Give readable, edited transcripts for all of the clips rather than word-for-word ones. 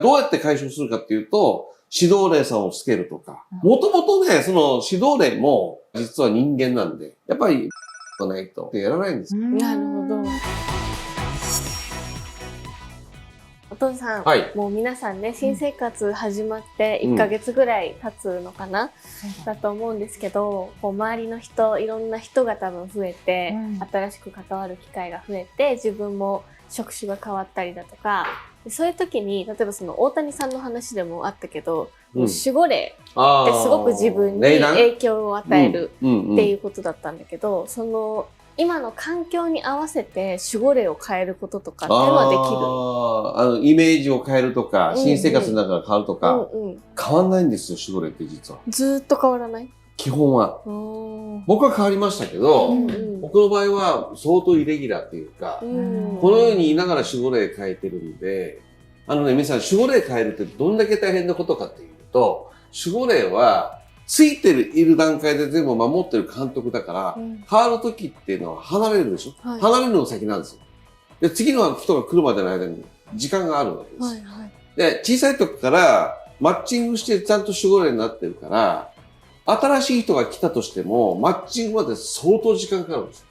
どうやって解消するかっていうと、指導霊さんをつけるとか。もともとね、その指導霊も実は人間なんで、やっぱり、ないとやらないんですよ。なるほど。お父さん、はい、もう皆さんね、新生活始まって1ヶ月ぐらい経つのかな、だと思うんですけど、こう周りの人、いろんな人が多分増えて、新しく関わる機会が増えて、自分も職種が変わったりだとか、そういう時に、例えばその大谷さんの話でもあったけど、守護霊ってすごく自分に影響を与えるっていうことだったんだけど、その今の環境に合わせて守護霊を変えることとかっていうのはできる？イメージを変えるとか、新生活の中が変わるとか、変わんないんですよ、守護霊って実は。ずーっと変わらない？基本は。僕は変わりましたけど、僕の場合は相当イレギュラーっていうか、このように言いながら守護霊変えてるんで、皆さん守護霊変えるってどんだけ大変なことかっていうと、守護霊はついている段階で全部守ってる監督だから、変わる時っていうのは離れるでしょ、離れるのが先なんですよ。で、次の人が来るまでの間に時間があるわけです。で、小さい時からマッチングしてちゃんと守護霊になってるから、新しい人が来たとしても、マッチングまで相当時間かかるんですよ。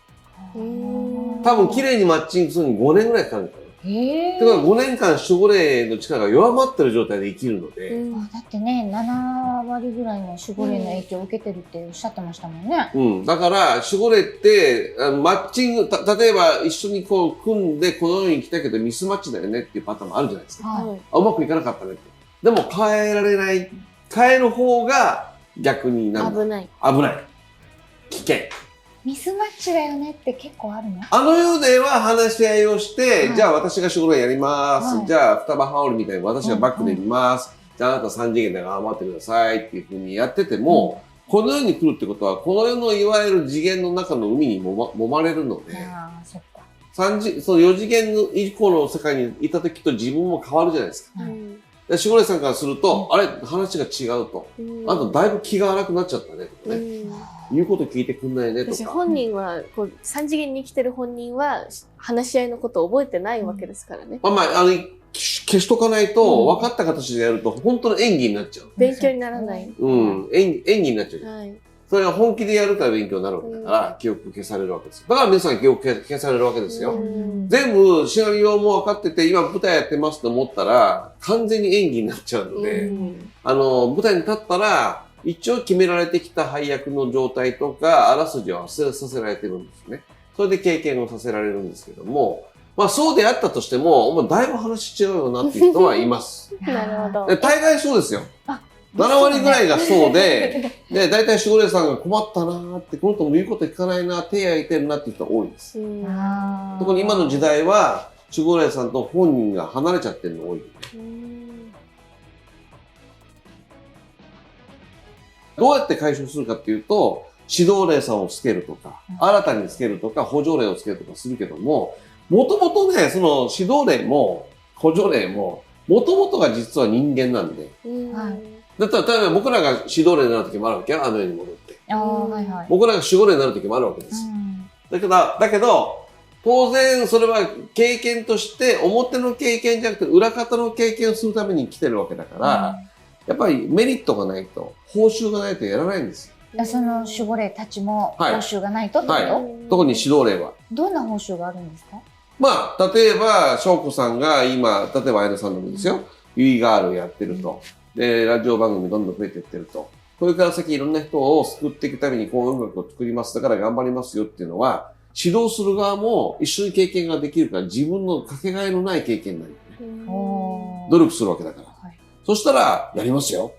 多分綺麗にマッチングするのに5年ぐらいかかるんですよ。だから5年間守護霊の力が弱まってる状態で生きるので。だってね、7割ぐらいの守護霊の影響を受けてるっておっしゃってましたもんね。だから守護霊って、マッチング、例えば一緒にこう組んでこのように来たけどミスマッチだよねっていうパターンもあるじゃないですか。うまくいかなかったねって。でも変えられない。変える方が逆に危ない。危険。ミスマッチだよねって結構あるの？あの世では話し合いをして、じゃあ私が守護霊やります。じゃあ双葉羽織みたいに私がバックで見ます。じゃああなた3次元で頑張ってくださいっていうふうにやってても、この世に来るってことは、この世のいわゆる次元の中の海に揉まれるので、その4次元以降の世界にいた時と自分も変わるじゃないですか。守護霊さんからすると、あれ、話が違うと。あとだいぶ気が荒くなっちゃったねとかね。言うこと聞いてくんないねとか。本人は、3次元に生きてる本人は、話し合いのことを覚えてないわけですからね。消しとかないと、分かった形でやると、本当の演技になっちゃう。勉強にならない。演技になっちゃう。それは本気でやるから勉強になるわけだから、記憶消されるわけです。だから皆さん記憶消されるわけですよ。全部シナリオも分かってて、今舞台やってますと思ったら、完全に演技になっちゃうので、舞台に立ったら、一応決められてきた配役の状態とか、あらすじを忘れさせられてるんですね。それで経験をさせられるんですけども、そうであったとしても、だいぶ話違うよなっていう人はいます。なるほど。大概そうですよ。7割ぐらいがそうで、大体守護霊さんが困ったなーって、この人も言うこと聞かないな、手焼いてるなっていう人が多いです。特に今の時代は、守護霊さんと本人が離れちゃってるのが多い。どうやって解消するかっていうと、指導霊さんをつけるとか、新たにつけるとか、補助霊をつけるとかするけども、もともとね、その指導霊も補助霊も、もともとが実は人間なんで。だったら、例えば僕らが指導霊になる時もあるわけよ、あの世に戻って。僕らが守護霊になる時もあるわけです。だけど、当然それは経験として、表の経験じゃなくて裏方の経験をするために来てるわけだから、やっぱりメリットがないと、報酬がないとやらないんですよ。その守護霊たちも報酬がないとってこと？特に指導霊は。どんな報酬があるんですか？例えば、翔子さんが今、例えば、綾野さんでもですよ、ユイガールやってると。で、ラジオ番組どんどん増えていってると。これから先いろんな人を救っていくためにこういう音楽を作ります。だから頑張りますよっていうのは、指導する側も一緒に経験ができるから自分のかけがえのない経験になるよね。努力するわけだから。そしたら、やりますよ。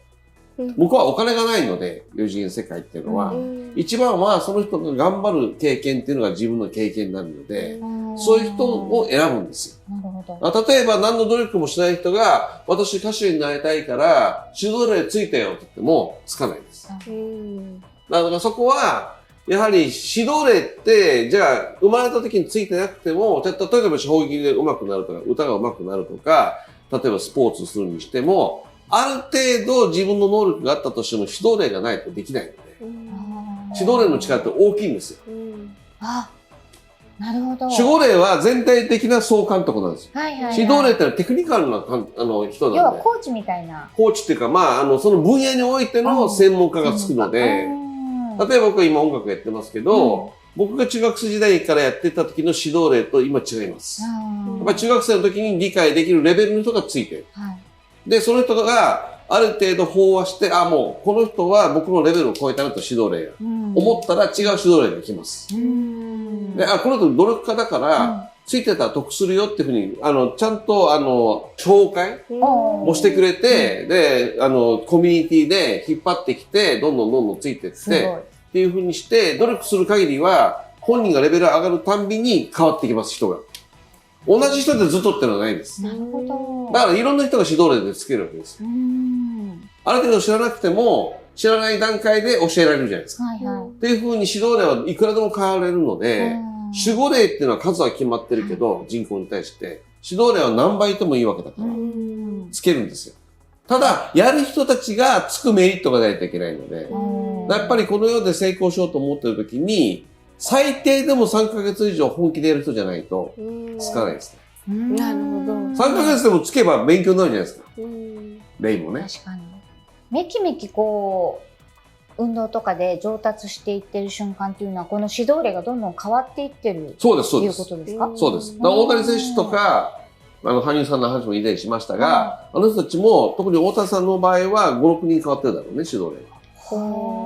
僕はお金がないので、4次元世界っていうのは、一番はその人が頑張る経験っていうのが自分の経験になるので、そういう人を選ぶんですよ。例えば何の努力もしない人が、私歌手になりたいから、指導霊ついたよって言ってもつかないです。だからそこは、やはり指導霊って、じゃあ生まれた時についてなくても、例えば将棋で上手くなるとか、歌が上手くなるとか、例えばスポーツするにしても、ある程度自分の能力があったとしても指導霊がないとできないので、指導霊の力って大きいんですよ。なるほど。守護霊は全体的な総監督なんですよ。はいはいはい。指導霊ってのはテクニカルな人要はなんで。コーチみたいな。コーチっていうか、その分野においての専門家がつくので、例えば僕は今音楽やってますけど、僕が中学生時代からやってた時の指導霊と今違います。やっぱり中学生の時に理解できるレベルの人がついてる。はい、で、その人がある程度飽和して、もうこの人は僕のレベルを超えたなと指導霊が。思ったら違う指導霊が来ます。で、この人努力家だから、ついてたら得するよっていうふうに、ちゃんと、紹介もしてくれて、で、コミュニティで引っ張ってきて、どんどんついてって、っていうふうにして、努力する限りは、本人がレベル上がるたんびに変わってきます、人が。同じ人でずっとっていうのはないんです。なるほど。だからいろんな人が指導霊でつけるわけです。ある程度知らなくても、知らない段階で教えられるじゃないですか。っていうふうに指導霊はいくらでも変われるので、守護霊っていうのは数は決まってるけど、人口に対して、指導霊は何倍ともいいわけだから、つけるんですよ。ただ、やる人たちがつくメリットがないといけないので、やっぱりこの世で成功しようと思ってる時に、最低でも3ヶ月以上本気でやる人じゃないと、つかないですね。なるほど。3ヶ月でもつけば勉強になるじゃないですか。霊もね。確かに。めきめき運動とかで上達していってる瞬間っていうのは、この指導霊がどんどん変わっていってるそうです、そうです。ということですか？そうです。だから大谷選手とか、羽生さんの話も以前しましたが、あの人たちも、特に大谷さんの場合は5、6人変わってるだろうね、指導霊は。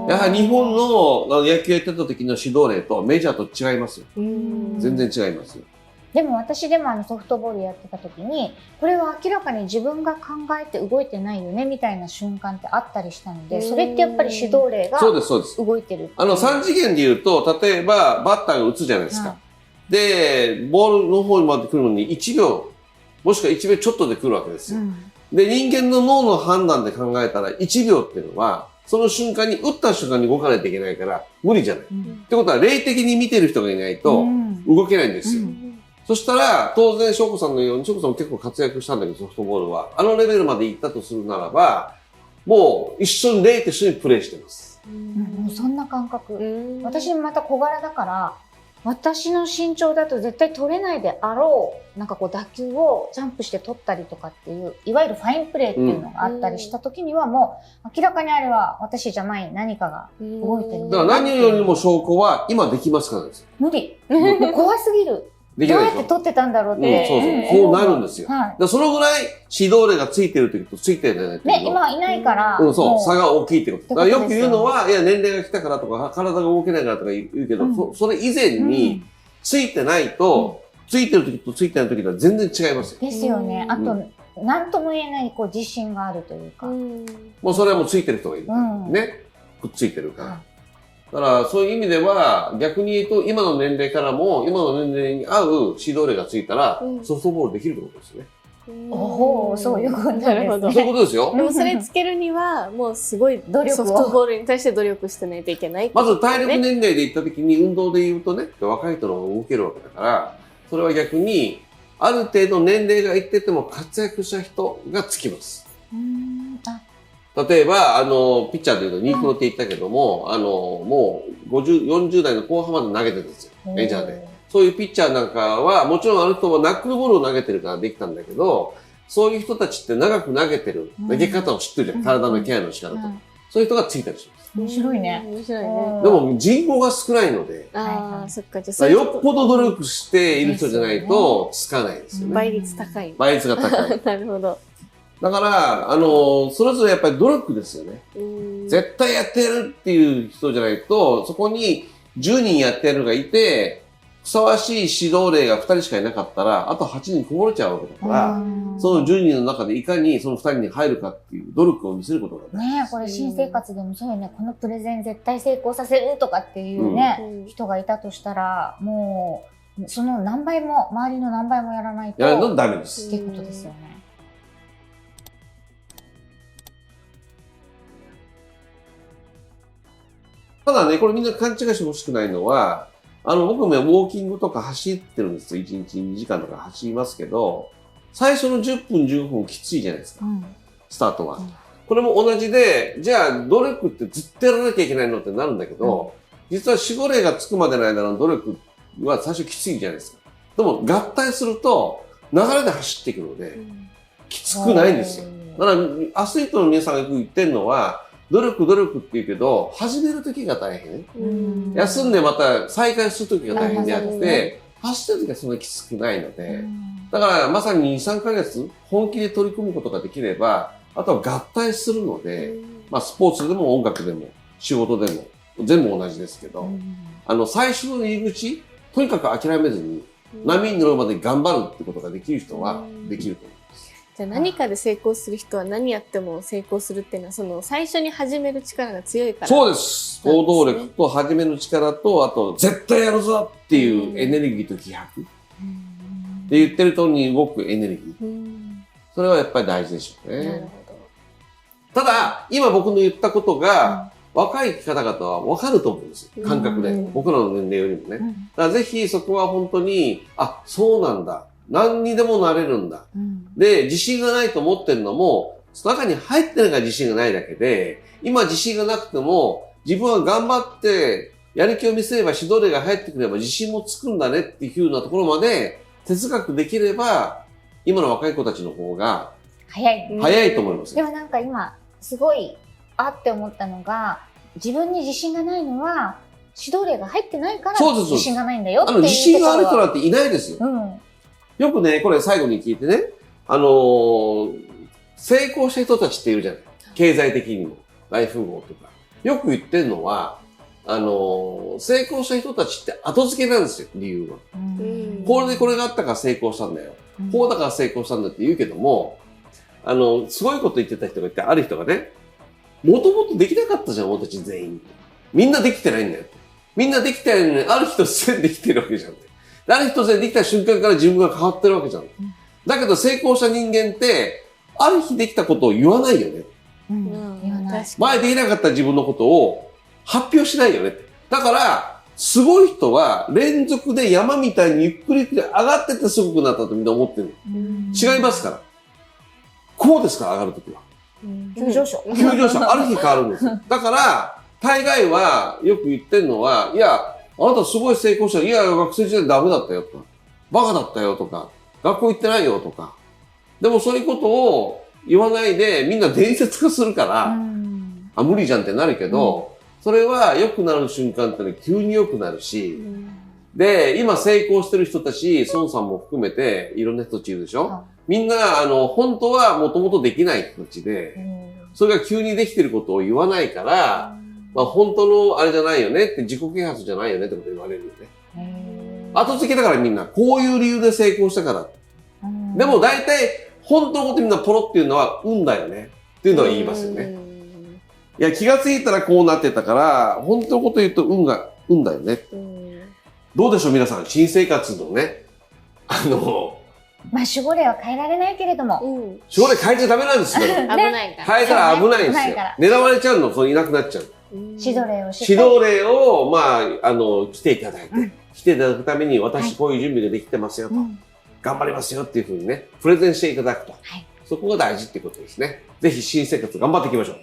やはり日本の野球やってた時の指導霊とメジャーと違いますよ。全然違いますよ。でも私でもソフトボールやってた時に、これは明らかに自分が考えて動いてないよねみたいな瞬間ってあったりしたので、それってやっぱり指導霊が動いてる。3次元で言うと、例えばバッターが打つじゃないですか。で、ボールの方にまで来るのに1秒、もしくは1秒ちょっとで来るわけですよ。で、人間の脳の判断で考えたら1秒っていうのは、その瞬間に、打った瞬間に動かないといけないから無理じゃない。ってことは、霊的に見てる人がいないと動けないんですよ。そしたら、当然、翔子さんのように、翔子さんも結構活躍したんだけど、ソフトボールは。あのレベルまで行ったとするならば、もう一緒に霊と一緒にプレイしてます。もうそんな感覚。私もまた小柄だから、私の身長だと絶対取れないであろう、打球をジャンプして取ったりとかっていう、いわゆるファインプレーっていうのがあったりした時には、もう明らかにあれは私じゃない何かが動いてる。だから何よりも証拠は、今できますからですよ。無理。怖すぎる。どうやって取ってたんだろうって。そう。こうなるんですよ。そのぐらい指導霊がついてる時とついてない時の。ね、今いないから。そう、差が大きいってこと。だからよく言うのは、いや、年齢が来たからとか、体が動けないからとか言うけど、それ以前に、ついてないと、ついてる時とついてない時とは全然違いますよ。ですよね。あと、なんとも言えない自信があるというか。もうそれはもうついてる人がいるからね。くっついてるから。だからそういう意味では逆に言うと今の年齢からも今の年齢に合う指導霊がついたらソフトボールできるってことですね。おお、そういうことですね。そういうことですよ。でもそれつけるにはもうすごい努力ソフトボールに対して努力してないといけない。まず体力年齢で言った時に運動で言うとね、若い人の方が動けるわけだから、それは逆にある程度年齢がいってても活躍した人がつきます。例えば、ピッチャーで言うと、ニークロって言ったけども、もう40代の後半まで投げてるんですよ。メジャーで。そういうピッチャーなんかは、もちろんあの人はナックルボールを投げてるからできたんだけど、そういう人たちって長く投げてる、投げ方を知ってるじゃん。体のケアの仕方とか。そういう人がついたりします。面白いね。面白いね。でも人口が少ないので、そっか、じゃあよっぽど努力している人じゃないとつかないですよね。倍率高い。倍率が高い。なるほど。だから、それぞれやっぱり努力ですよね。絶対やってやるっていう人じゃないと、そこに10人やってやるがいて、ふさわしい指導霊が2人しかいなかったら、あと8人こぼれちゃうわけだから、その10人の中でいかにその2人に入るかっていう努力を見せることが大事。ねえ、これ新生活でもそうよね。このプレゼン絶対成功させるとかっていうね、人がいたとしたら、もう、その何倍も、周りの何倍もやらないと。やらないとダメです。っていうことですよね。ただね、これみんな勘違いしてほしくないのは、僕もウォーキングとか走ってるんですよ。1日2時間とか走りますけど、最初の10分15分きついじゃないですか。スタートは。これも同じで、じゃあ努力ってずっとやらなきゃいけないのってなるんだけど、実は守護霊がつくまでの間の努力は最初きついじゃないですか。でも合体すると流れで走っていくので、きつくないんですよ。だからアスリートの皆さんがよく言ってるのは、努力って言うけど、始める時が大変。休んでまた再開する時が大変であって、走ってる時はそんなにきつくないので、だからまさに2、3ヶ月本気で取り組むことができれば、あとは合体するので、まあスポーツでも音楽でも仕事でも全部同じですけど、最初の入り口、とにかく諦めずに波に乗るまで頑張るってことができる人はできると思います。じゃあ何かで成功する人は何やっても成功するっていうのは、その最初に始める力が強いから。そうです。行動力と始める力と、あと絶対やるぞっていうエネルギーと気迫。で言ってる通りに動くエネルギー。それはやっぱり大事でしょうね。なるほただ、今僕の言ったことが、若い方々は分かると思うんですよ。感覚で。僕らの年齢よりもね。だからぜひそこは本当に、あ、そうなんだ。何にでもなれるんだ。で、自信がないと思ってるのも、中に入ってるから自信がないだけで、今自信がなくても、自分は頑張って、やる気を見せれば指導例が入ってくれば自信もつくんだねっていうようなところまで哲学できれば、今の若い子たちの方が早いと思います。でもなんか今、すごい、あって思ったのが、自分に自信がないのは、指導例が入ってないから自信がないんだよっていうところは。自信がある人なんていないですよ。よくね、これ最後に聞いてね、成功した人たちっているじゃない。経済的にも、大富豪とか。よく言ってるのは、成功した人たちって後付けなんですよ、理由は。これでこれがあったから成功したんだよ。こうだから成功したんだって言うけども、すごいこと言ってた人がいて、ある人がね、もともとできなかったじゃん、俺たち全員。みんなできてないんだよ。みんなできてないのに、ある日突然できてるわけじゃん。ある日突然できた瞬間から自分が変わってるわけじゃん。だけど成功した人間って、ある日できたことを言わないよね。言わない。前できなかった自分のことを発表しないよね。だから、すごい人は連続で山みたいにゆっくりゆっくり上がってってすごくなったとみんな思ってる。違いますから。こうですから、上がるときは。急上昇。急上昇。ある日変わるんですよ。だから、大概はよく言ってるのは、いや、あなたすごい成功した。いや、学生時代ダメだったよとか、バカだったよとか、学校行ってないよとか。でもそういうことを言わないで、みんな伝説化するから、あ、無理じゃんってなるけど、それは良くなる瞬間ってのは急に良くなるし、で、今成功してる人たち、孫さんも含めて、いろんな人たちいるでしょ、みんな、本当はもともとできない人たちで、それが急にできてることを言わないから、まあ本当のあれじゃないよねって、自己啓発じゃないよねってこと言われるよね。後付けだからみんな、こういう理由で成功したから。でも大体、本当のことみんなポロっていうのは運だよねっていうのは言いますよね。いや、気がついたらこうなってたから、本当のこと言うと運だよね。どうでしょう皆さん、新生活のね、まあ守護霊は変えられないけれども。守護霊変えちゃダメなんですよ。危ないから。変えたら危ないんですよ。狙われちゃうの、それいなくなっちゃう。指導霊を指導霊を、まあ、来ていただいて、来ていただくために、私こういう準備ができてますよと。頑張りますよっていうふうにね、プレゼンしていただくと。そこが大事っていうことですね。ぜひ新生活頑張っていきましょう。